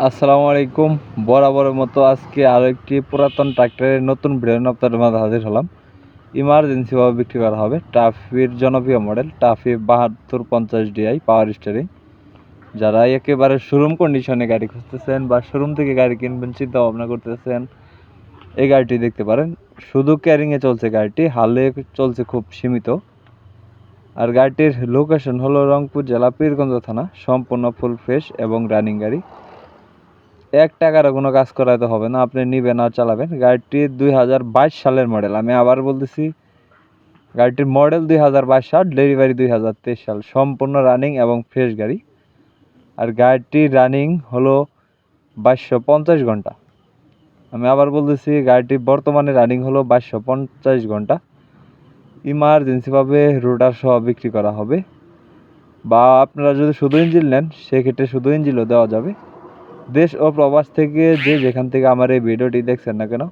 আসসালামু আলাইকুম। বরাবরের মতো আজকে আরও একটি পুরাতন ট্রাক্টরের নতুন ভিডিও নিয়ে আপনাদের মাঝে হাজির হলাম। ইমার্জেন্সিভাবে বিক্রি করা হবে টাফির জনপ্রিয় model TAFE 7250 DI power steering. যারা একেবারে শোরুম কন্ডিশনে গাড়ি খুঁজতেছেন বা শোরুম থেকে গাড়ি কিনবেন চিন্তা ভাবনা করতেছেন, এই গাড়িটি দেখতে পারেন। শুধু ক্যারিংয়ে চলছে গাড়িটি, হালে চলছে খুব সীমিত। আর গাড়িটির লোকেশন হলো রংপুর জেলা পীরগঞ্জ থানা। সম্পূর্ণ ফুল ফ্রেশ এবং রানিং গাড়ি। 1 টাকারও কোনো কাজ করাতে হবে না, আপনি নিবেন আর চালাবেন। গাড়িটি 2022 সালের মডেল। আমি আবার বলতেছি, গাড়িটির মডেল 2022 সাল, ডেলিভারি 2023 সাল। সম্পূর্ণ রানিং এবং ফ্রেশ গাড়ি। আর গাড়িটির রানিং হলো 2250 ঘন্টা। আমি আবার বলতেছি, গাড়িটি বর্তমানে রানিং হলো 2250 ঘন্টা। ইমার্জেন্সিভাবে রোটার সহ বিক্রি করা হবে, বা আপনারা যদি শুধু ইঞ্জিন নেন সেক্ষেত্রে শুধু ইঞ্জিনও দেওয়া যাবে। দেশ ও প্রবাস থেকে যেখান থেকে আমার এই ভিডিওটি দেখছেন না কেন,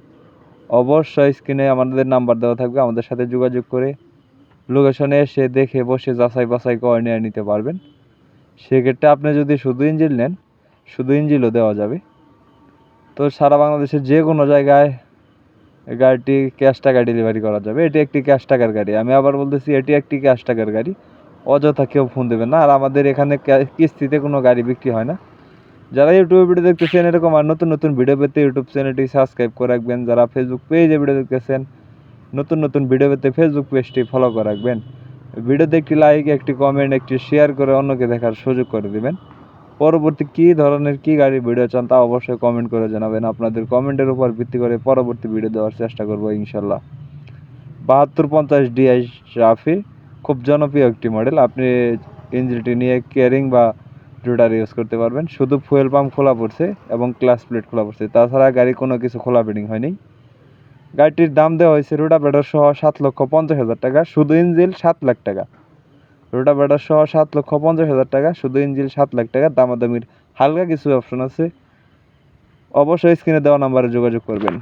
অবশ্যই স্ক্রিনে আমাদের নাম্বার দেওয়া থাকবে। আমাদের সাথে যোগাযোগ করে লোকেশনে এসে দেখে বসে যাচাই বাছাই করে নিয়ে নিতে পারবেন। সেক্ষেত্রে আপনি যদি শুধু ইঞ্জিন নেন, শুধু ইঞ্জিনও দেওয়া যাবে। তো সারা বাংলাদেশের যে কোনো জায়গায় গাড়িটি ক্যাশ টাকা ডেলিভারি করা যাবে। এটি একটি ক্যাশ টাকার গাড়ি। আমি আবার বলতেছি, এটি একটি ক্যাশ টাকার গাড়ি। অযথা কেউ ফোন দেবেন না। আর আমাদের এখানে কিস্তিতে কোনো গাড়ি বিক্রি হয় না। যারা ইউটিউবে ভিডিও দেখতেছেন এরকম আর নতুন নতুন ভিডিও পেতে ইউটিউব চ্যানেলটি সাবস্ক্রাইব করে রাখবেন। যারা ফেসবুক পেজে ভিডিও দেখতেছেন নতুন নতুন ভিডিও পেতে ফেসবুক পেজটি ফলো করে রাখবেন। ভিডিওতে একটি লাইক, একটি কমেন্ট, একটি শেয়ার করে অন্যকে দেখার সুযোগ করে দিবেন। পরবর্তী কী ধরনের কী গাড়ির ভিডিও চান তা অবশ্যই কমেন্ট করে জানাবেন। আপনাদের কমেন্টের উপর ভিত্তি করে পরবর্তী ভিডিও দেওয়ার চেষ্টা করবো ইনশাল্লাহ। 7250 ডিআই রাফি খুব জনপ্রিয় একটি মডেল। আপনি ইঞ্জিনটি নিয়ে কেয়ারিং বা রোটার ইউজ করতে পারবেন। শুধু ফুয়েল পাম্প খোলা পড়ছে এবং ক্লাচ প্লেট খোলা পড়ছে, তাছাড়া গাড়ি কোনো কিছু খোলা ফিটিং হয়নি। গাড়িটির দাম দেওয়া হয়েছে রোটাভেটর সহ 7,50,000 টাকা, শুধু ইঞ্জিন 7 লাখ টাকা। রোটাভেটর সহ 7,50,000 টাকা, শুধু ইঞ্জিন 7 লাখ টাকা। দামাদামির হালকা কিছু অপশন আছে। অবশ্যই স্ক্রিনে দেওয়া নাম্বারে যোগাযোগ করবেন।